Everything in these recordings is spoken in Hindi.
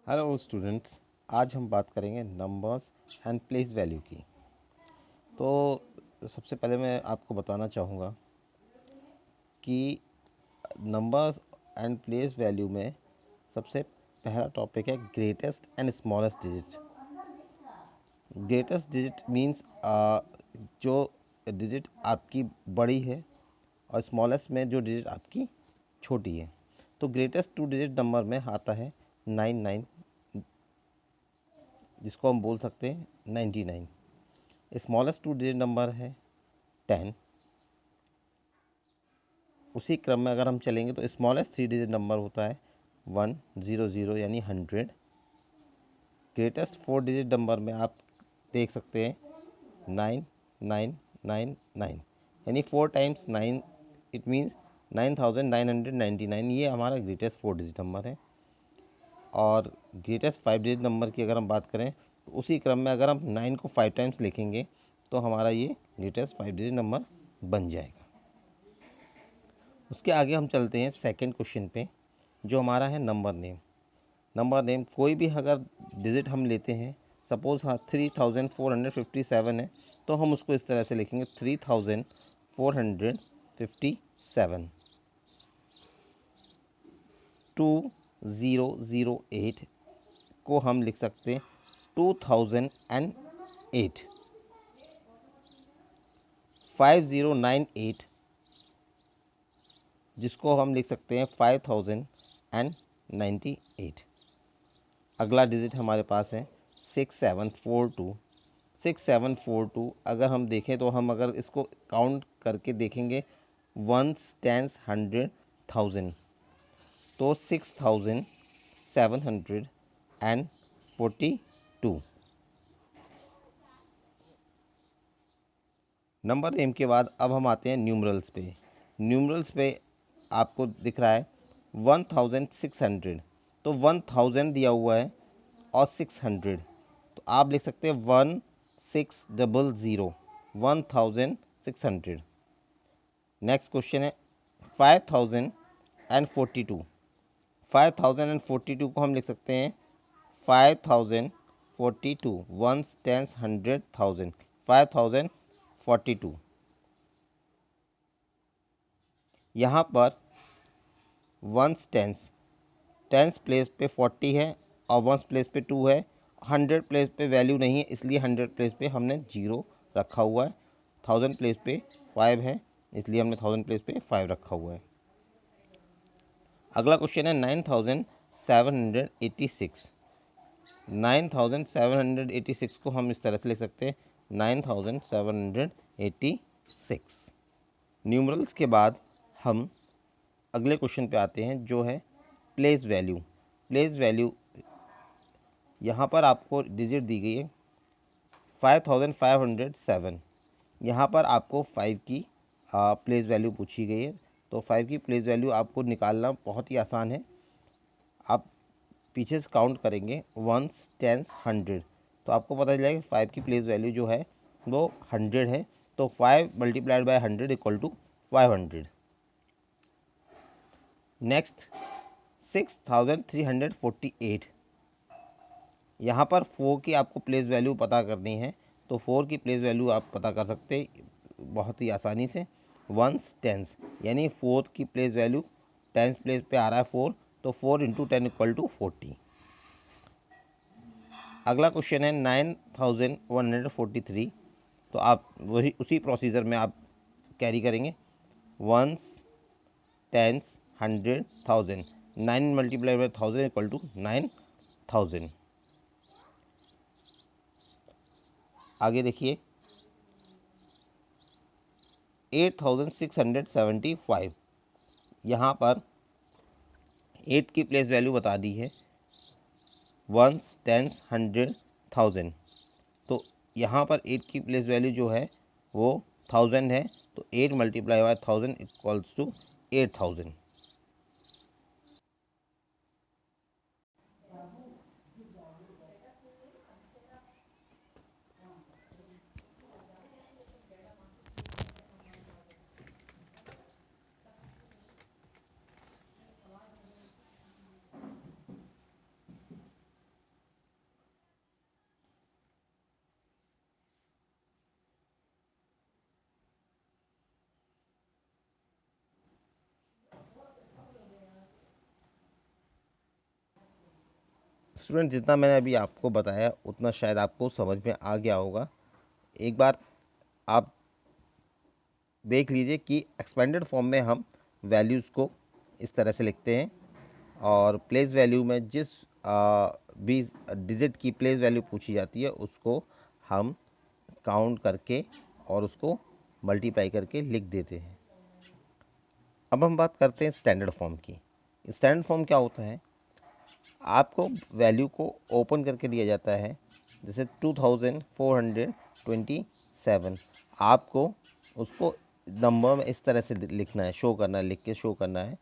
हेलो स्टूडेंट्स, आज हम बात करेंगे नंबर्स एंड प्लेस वैल्यू की। तो सबसे पहले मैं आपको बताना चाहूँगा कि नंबर्स एंड प्लेस वैल्यू में सबसे पहला टॉपिक है greatest and smallest digit. Greatest digit means जो डिजिट आपकी बड़ी है और स्मॉलेस्ट में जो डिजिट आपकी छोटी है। तो ग्रेटेस्ट टू डिजिट नंबर में आता है 99, जिसको हम बोल सकते हैं 99। स्मॉलेस्ट टू डिजिट नंबर है 10। उसी क्रम में अगर हम चलेंगे तो स्मॉलेस्ट थ्री डिजिट नंबर होता है 100 यानी 100। ग्रेटेस्ट फोर डिजिट नंबर में आप देख सकते हैं 9999 यानी 4 टाइम्स 9, इट मीन्स 9999। ये हमारा ग्रेटेस्ट फोर डिजिट नंबर है। और ग्रेटेस्ट फाइव डिजिट नंबर की अगर हम बात करें तो उसी क्रम में अगर हम 9 को 5 टाइम्स लिखेंगे तो हमारा ये ग्रेटेस्ट फाइव डिजिट नंबर बन जाएगा। उसके आगे हम चलते हैं सेकंड क्वेश्चन पे, जो हमारा है नंबर नेम। नंबर नेम कोई भी अगर डिजिट हम लेते हैं, सपोज़ 3457 है, तो हम उसको इस तरह से लिखेंगे 3457। 2008 को हम लिख सकते हैं 2008। 5098 जिसको हम लिख सकते हैं 5098। अगला डिजिट हमारे पास है 6742। 6742 अगर हम देखें तो हम अगर इसको काउंट करके देखेंगे वंस टेंस 100,000, तो 6742। नंबर नेम के बाद अब हम आते हैं न्यूमरल्स पे। न्यूमरल्स पे आपको दिख रहा है 1600, तो 1000 दिया हुआ है और 600, तो आप लिख सकते हैं 1600, 1600। नेक्स्ट क्वेश्चन है 5042। 5042 को हम लिख सकते हैं 5042, वंस टेंस 100,000, 5042। यहाँ पर वंस टेंस, टेंस प्लेस पे 40 है और वंस प्लेस पे 2 है। 100 प्लेस पे वैल्यू नहीं है, इसलिए 100 प्लेस पे हमने 0 रखा हुआ है। 1000 प्लेस पे 5 है, इसलिए हमने 1000 प्लेस पे 5 रखा हुआ है। अगला क्वेश्चन है 9786। 9786 को हम इस तरह से लिख सकते हैं 9786। न्यूमरल्स के बाद हम अगले क्वेश्चन पे आते हैं, जो है प्लेस वैल्यू। प्लेस वैल्यू यहाँ पर आपको डिजिट दी गई है 5507। यहाँ पर आपको 5 की प्लेस वैल्यू पूछी गई है, तो 5 की प्लेस वैल्यू आपको निकालना बहुत ही आसान है। आप पीछे से काउंट करेंगे वंस टेंस 100, तो आपको पता चलेगा कि 5 की प्लेस वैल्यू जो है वो 100 है, तो 5 multiplied by 100 equal to 500। Next 6348। यहाँ पर 4 की आपको प्लेस वैल्यू पता करनी है, तो 4 की प्लेस वैल्यू आप पता कर सकते हैं बहुत ही आसानी से। वंस टेंस यानी 4 की प्लेस वैल्यू टेंस प्लेस पे आ रहा है 4, तो 4 इंटू 10 इक्वल टू 40। अगला क्वेश्चन है 9143, तो आप वही उसी प्रोसीजर में आप कैरी करेंगे ones tens 100,000, 9 multiply by 1000 equal to 9000। आगे देखिए 8675। यहाँ पर 8 की प्लेस वैल्यू बता दी है वंस टेंस 100,000, तो यहाँ पर 8 की प्लेस वैल्यू जो है वो 1000 है, तो 8 multiply by 1000 equals to 8000। Student जितना मैंने अभी आपको बताया उतना शायद आपको समझ में आ गया होगा। एक बार आप देख लीजिए कि एक्सपेंडेड फॉर्म में हम वैल्यूज़ को इस तरह से लिखते हैं और प्लेस वैल्यू में जिस भी डिजिट की प्लेस वैल्यू पूछी जाती है उसको हम काउंट करके और उसको मल्टीप्लाई करके लिख देते हैं। अब हम बात करते हैं स्टैंडर्ड फॉर्म की। स्टैंडर्ड फॉर्म क्या होता है? आपको वैल्यू को ओपन करके दिया जाता है, जैसे 2427। आपको उसको नंबर में इस तरह से लिखना है, शो करना है, लिख के शो करना है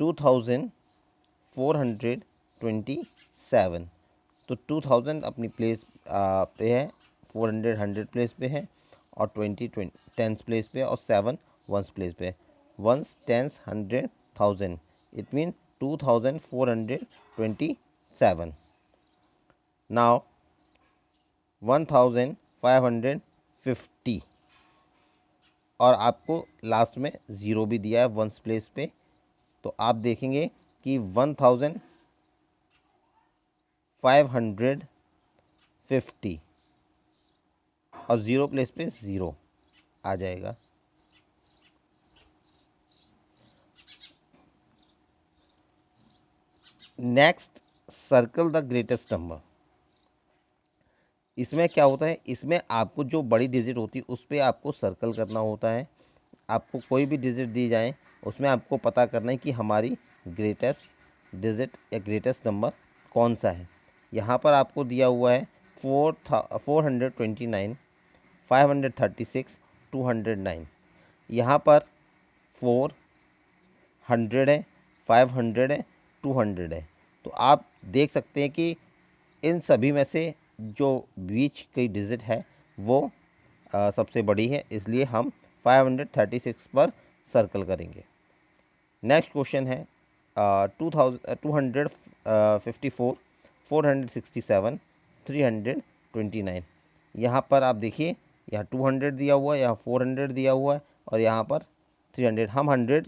2427। तो 2000 अपनी प्लेस पे है, 400 100 प्लेस पे है और 20 टेंस प्लेस पे और 7 वंस प्लेस पे है। Ones, tens, 100, 1000, it mean 2427। Now 1550 और आपको लास्ट में ज़ीरो भी दिया है वंस प्लेस पे, तो आप देखेंगे कि 1550 और ज़ीरो प्लेस पे ज़ीरो आ जाएगा। Next, circle the greatest number. इसमें क्या होता है? इसमें आपको जो बड़ी डिजिट होती है उस पर आपको सर्कल करना होता है। आपको कोई भी डिजिट दी जाए उसमें आपको पता करना है कि हमारी ग्रेटेस्ट डिजिट या ग्रेटेस्ट नंबर कौन सा है। यहाँ पर आपको दिया हुआ है 429, 536, 209। यहाँ पर 400 है, 500 है, 200 है। तो आप देख सकते हैं कि इन सभी में से जो बीच की डिजिट है वो सबसे बड़ी है, इसलिए हम 536 पर सर्कल करेंगे। नेक्स्ट क्वेश्चन है 254, 467, 329। यहाँ पर आप देखिए, यहाँ 200 दिया हुआ है, यहाँ 400 दिया हुआ है और यहाँ पर 300। हम 100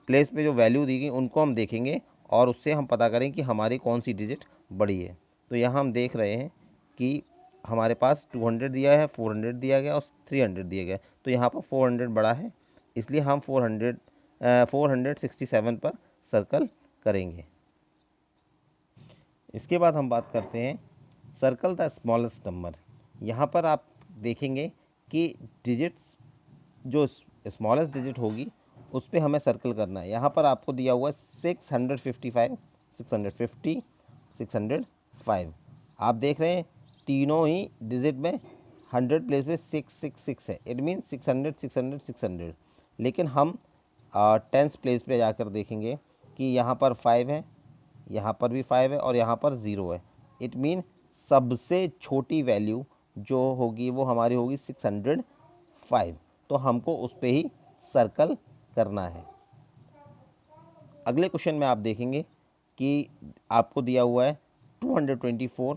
प्लेस पे जो वैल्यू दी गई उनको हम देखेंगे और उससे हम पता करें कि हमारी कौन सी डिजिट बड़ी है। तो यहाँ हम देख रहे हैं कि हमारे पास 200 दिया है, 400 दिया गया और 300 दिया गया। तो यहाँ पर 400 बड़ा है, इसलिए हम 467 पर सर्कल करेंगे। इसके बाद हम बात करते हैं सर्कल द स्मॉलेस्ट नंबर। यहाँ पर आप देखेंगे कि डिजिट्स, जो स्मॉलेस्ट डिजिट होगी उस पर हमें सर्कल करना है। यहाँ पर आपको दिया हुआ है 655, 650, 605। आप देख रहे हैं तीनों ही डिजिट में 100 प्लेस में 666 है, इट मीन 600, 600, 600। लेकिन हम टेंस प्लेस पे जाकर देखेंगे कि यहाँ पर 5 है, यहाँ पर भी 5 है और यहाँ पर 0 है। इट मीन सबसे छोटी वैल्यू जो होगी वो हमारी होगी 605। तो हमको उस पर ही सर्कल करना है। अगले क्वेश्चन में आप देखेंगे कि आपको दिया हुआ है 224,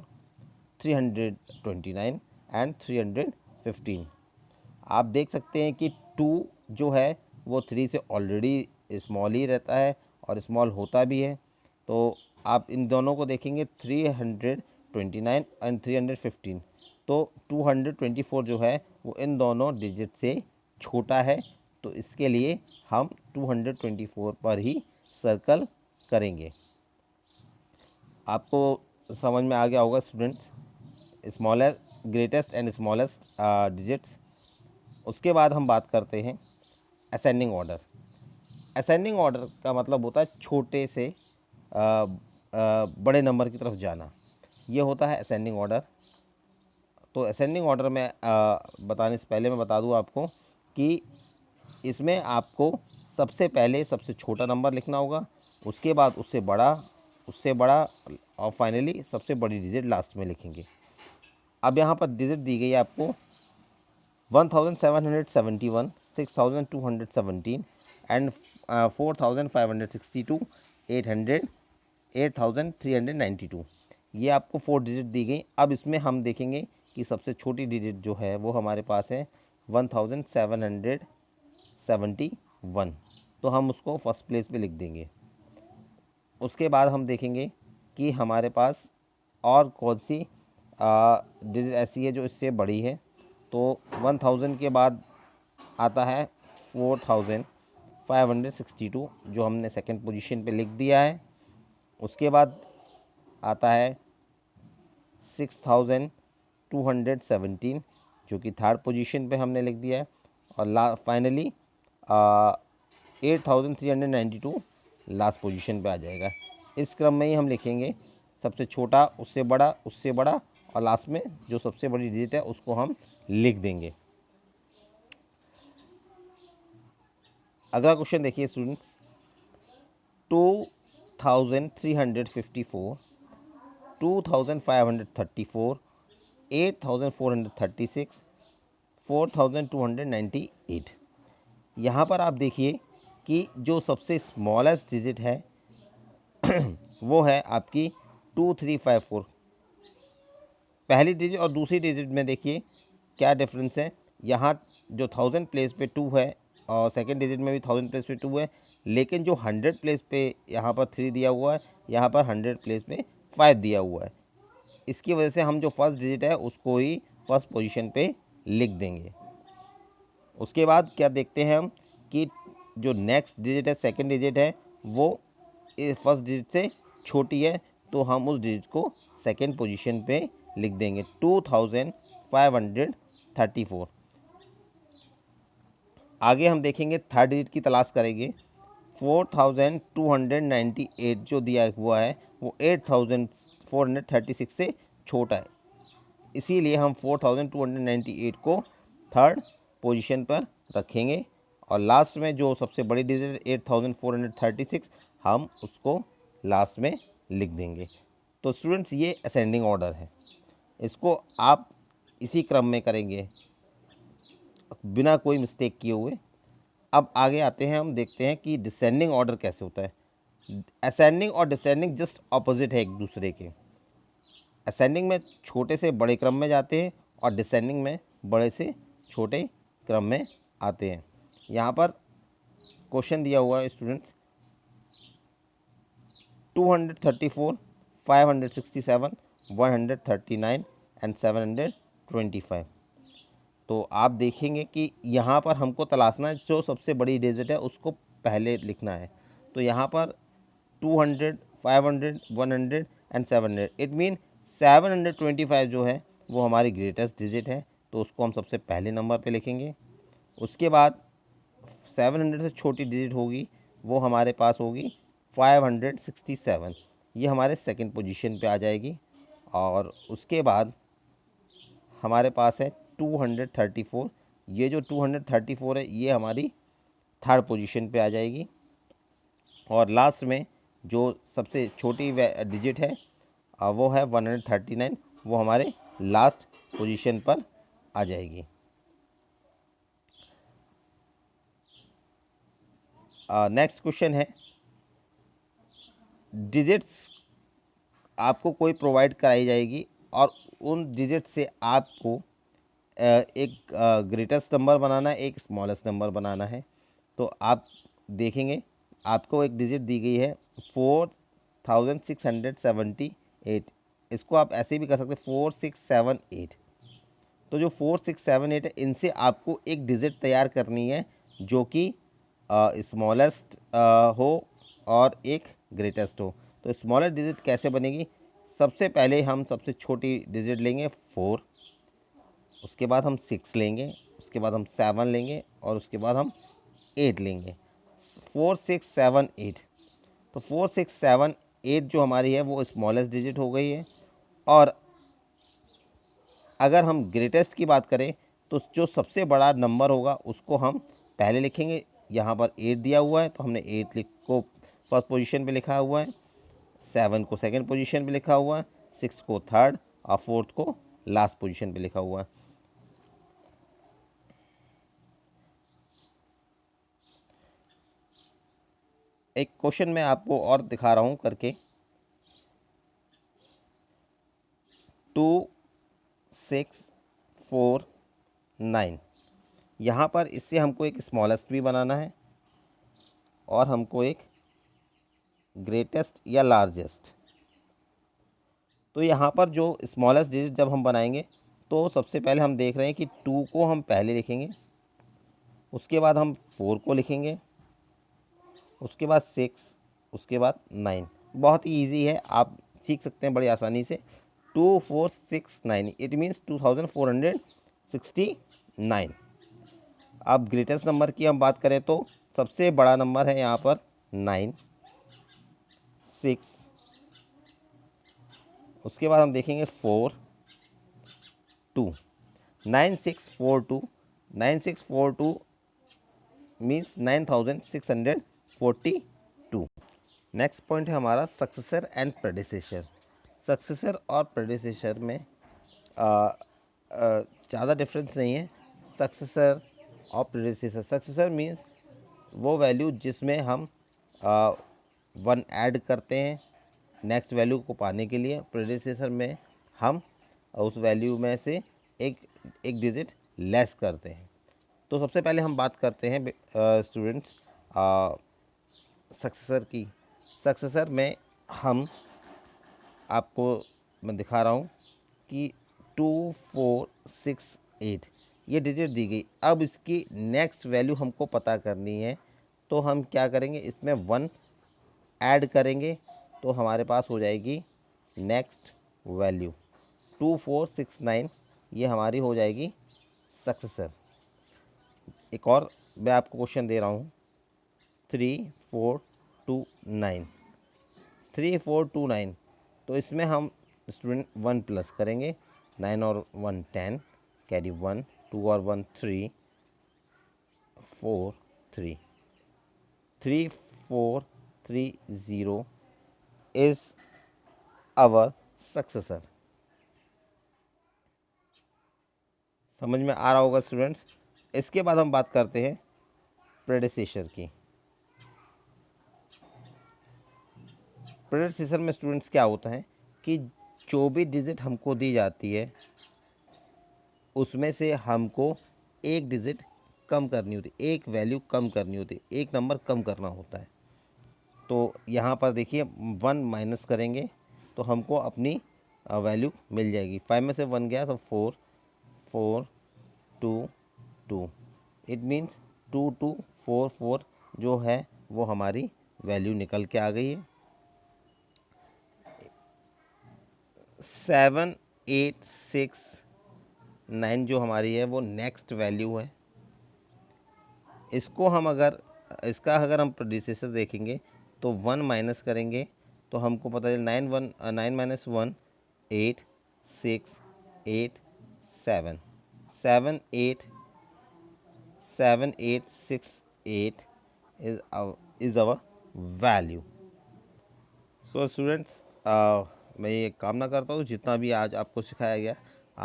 329 एंड 315। आप देख सकते हैं कि 2 जो है वो 3 से ऑलरेडी स्मॉल ही रहता है और स्मॉल होता भी है। तो आप इन दोनों को देखेंगे 329 एंड 315। तो 224 जो है वो इन दोनों डिजिट से छोटा है, तो इसके लिए हम 224 पर ही सर्कल करेंगे। आपको समझ में आ गया होगा students, smallest, greatest and smallest digits. उसके बाद हम बात करते हैं असेंडिंग ऑर्डर। असेंडिंग ऑर्डर का मतलब होता है छोटे से बड़े नंबर की तरफ जाना, ये होता है असेंडिंग ऑर्डर। तो असेंडिंग ऑर्डर में बताने से पहले मैं बता दूं आपको कि इसमें आपको सबसे पहले सबसे छोटा नंबर लिखना होगा, उसके बाद उससे बड़ा और फाइनली सबसे बड़ी डिजिट लास्ट में लिखेंगे। अब यहाँ पर डिजिट दी गई है आपको 1771, 6217 एंड 4562, 800, 8392। ये आपको 4 डिजिट दी गई। अब इसमें हम देखेंगे कि सबसे छोटी डिजिट जो है वो हमारे पास है 1771, तो हम उसको फर्स्ट प्लेस पे लिख देंगे। उसके बाद हम देखेंगे कि हमारे पास और कौन सी डिजिट ऐसी है जो इससे बड़ी है। तो 1000 के बाद आता है 4562 जो हमने सेकंड पोजीशन पे लिख दिया है। उसके बाद आता है 6217 जो कि थर्ड पोजीशन पे हमने लिख दिया है। और फाइनली 8392 लास्ट पोजीशन पे आ जाएगा। इस क्रम में ही हम लिखेंगे, सबसे छोटा उससे बड़ा, उससे बड़ा, और लास्ट में जो सबसे बड़ी डिजिट है उसको हम लिख देंगे। अगला क्वेश्चन देखिए स्टूडेंट्स, 2354, 2534, 8436, 4298। यहाँ पर आप देखिए कि जो सबसे स्मॉलेस्ट डिजिट है वो है आपकी 2354। पहली डिजिट और दूसरी डिजिट में देखिए क्या डिफरेंस है। यहाँ जो 1000 प्लेस पे 2 है और सेकंड डिजिट में भी 1000 प्लेस पे 2 है, लेकिन जो 100 प्लेस पे यहाँ पर 3 दिया हुआ है, यहाँ पर 100 प्लेस पे 5 दिया हुआ है। इसकी वजह से हम जो फर्स्ट डिजिट है उसको ही फर्स्ट पोजीशन पे लिख देंगे। उसके बाद क्या देखते हैं हम कि जो नेक्स्ट डिजिट है, सेकंड डिजिट है, वो फर्स्ट डिजिट से छोटी है, तो हम उस डिजिट को सेकंड पोजीशन पे लिख देंगे 2534। आगे हम देखेंगे थर्ड डिजिट की तलाश करेंगे। 4298 जो दिया हुआ है वो 8436 से छोटा है, इसीलिए हम 4298 को थर्ड पोजीशन पर रखेंगे। और लास्ट में जो सबसे बड़ी डिजिट 8436 हम उसको लास्ट में लिख देंगे। तो स्टूडेंट्स ये असेंडिंग ऑर्डर है, इसको आप इसी क्रम में करेंगे बिना कोई मिस्टेक किए हुए। अब आगे आते हैं, हम देखते हैं कि डिसेंडिंग ऑर्डर कैसे होता है। असेंडिंग और डिसेंडिंग जस्ट ऑपोजिट है एक दूसरे के। असेंडिंग में छोटे से बड़े क्रम में जाते हैं और डिसेंडिंग में बड़े से छोटे क्रम में आते हैं। यहाँ पर क्वेश्चन दिया हुआ है स्टूडेंट्स 234, 567, 139 एंड 725। तो आप देखेंगे कि यहाँ पर हमको तलाशना है जो सबसे बड़ी डिजिट है उसको पहले लिखना है। तो यहाँ पर 200, 500, 100 एंड 700, इट मीन 725 जो है वो हमारी ग्रेटेस्ट डिजिट है, तो उसको हम सबसे पहले नंबर पे लिखेंगे। उसके बाद 700 से छोटी डिजिट होगी वो हमारे पास होगी 567, ये हमारे सेकंड पोजीशन पे आ जाएगी। और उसके बाद हमारे पास है 234, ये जो 234 है ये हमारी थर्ड पोजीशन पे आ जाएगी। और लास्ट में जो सबसे छोटी डिजिट है वो है 139, वो हमारे लास्ट पोजीशन पर आ जाएगी। नेक्स्ट क्वेश्चन है, डिजिट्स आपको कोई प्रोवाइड कराई जाएगी और उन डिजिट से आपको एक ग्रेटेस्ट नंबर बनाना है, एक स्मॉलेस्ट नंबर बनाना है। तो आप देखेंगे आपको एक डिजिट दी गई है 4678, इसको आप ऐसे भी कर सकते हैं 4678। तो जो 4678 है इनसे आपको एक डिजिट तैयार करनी है जो कि स्मॉलेस्ट हो और एक ग्रेटेस्ट हो। तो स्मॉलेस्ट डिजिट कैसे बनेगी, सबसे पहले हम सबसे छोटी डिजिट लेंगे 4, उसके बाद हम 6 लेंगे, उसके बाद हम 7 लेंगे और उसके बाद हम 8 लेंगे। 4 6 7 8, तो 4 6 7 8 जो हमारी है वो स्मॉलेस्ट डिजिट हो गई है। और अगर हम ग्रेटेस्ट की बात करें तो जो सबसे बड़ा नंबर होगा उसको हम पहले लिखेंगे। यहाँ पर 8 दिया हुआ है तो हमने 8 को फर्स्ट पोजीशन पे लिखा हुआ है, 7 को सेकंड पोजीशन पे लिखा हुआ है, 6 को थर्ड और 4th को लास्ट पोजीशन पे लिखा हुआ है। एक क्वेश्चन मैं आपको और दिखा रहा हूँ करके, 2 6 4 9, यहाँ पर इससे हमको एक स्मॉलेस्ट भी बनाना है और हमको एक ग्रेटेस्ट या लार्जेस्ट। तो यहाँ पर जो स्मॉलेस्ट डिजिट जब हम बनाएंगे तो सबसे पहले हम देख रहे हैं कि 2 को हम पहले लिखेंगे, उसके बाद हम 4 को लिखेंगे, उसके बाद 6, उसके बाद 9। बहुत ही ईजी है, आप सीख सकते हैं बड़ी आसानी से। 2469 इट मीन्स 2469। अब ग्रेटेस्ट नंबर की हम बात करें तो सबसे बड़ा नंबर है यहाँ पर 9, 6, उसके बाद हम देखेंगे 4, 2। 9642, 9642 मीन्स 9642। नेक्स्ट पॉइंट है हमारा सक्सेसर एंड प्रेडिसेसर। सक्सेसर और प्रेडिसेसर में ज़्यादा डिफरेंस नहीं है। सक्सेसर और प्रेडिसेसर, सक्सेसर मीन्स वो वैल्यू जिसमें हम 1 ऐड करते हैं नेक्स्ट वैल्यू को पाने के लिए। प्रेडिसेसर में हम उस वैल्यू में से एक डिजिट लेस करते हैं। तो सबसे पहले हम बात करते हैं स्टूडेंट्स सक्सेसर की। सक्सेसर में हम आपको मैं दिखा रहा हूँ कि 2468 ये डिजिट दी गई। अब इसकी नेक्स्ट वैल्यू हमको पता करनी है, तो हम क्या करेंगे, इसमें 1 ऐड करेंगे तो हमारे पास हो जाएगी नेक्स्ट वैल्यू 2469। ये हमारी हो जाएगी सक्सेसर। एक और मैं आपको क्वेश्चन दे रहा हूँ, 3429, 3429। तो इसमें हम स्टूडेंट 1 प्लस करेंगे, 9 और 1 10, कैरी 1, 2 और 1 3, 4 3, 3430 इज आवर सक्सेसर। समझ में आ रहा होगा स्टूडेंट्स। इसके बाद हम बात करते हैं प्रेडिसेसर की। प्रेडिसेसर में स्टूडेंट्स क्या होता है कि जो भी डिजिट हमको दी जाती है उसमें से हमको एक डिजिट कम करनी होती है, एक वैल्यू कम करनी होती है, एक नंबर कम करना होता है। तो यहाँ पर देखिए 1 माइनस करेंगे तो हमको अपनी वैल्यू मिल जाएगी। 5 में से 1 गया तो 4, 4 2 2 इट मीन्स 2 2 4 4 जो है वो हमारी वैल्यू निकल के आ गई है। 7 8 6 9 जो हमारी है वो नेक्स्ट वैल्यू है। इसको हम इसका अगर हम प्रेडिसेसर देखेंगे तो 1 माइनस करेंगे तो हमको पता चले 9 minus 1 8 6 8 7 7 8 7 8 6 8 is our value. So students, मैं ये कामना करता हूँ जितना भी आज आपको सिखाया गया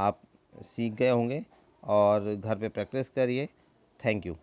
आप सीख गए होंगे और घर पे प्रैक्टिस करिए। Thank you.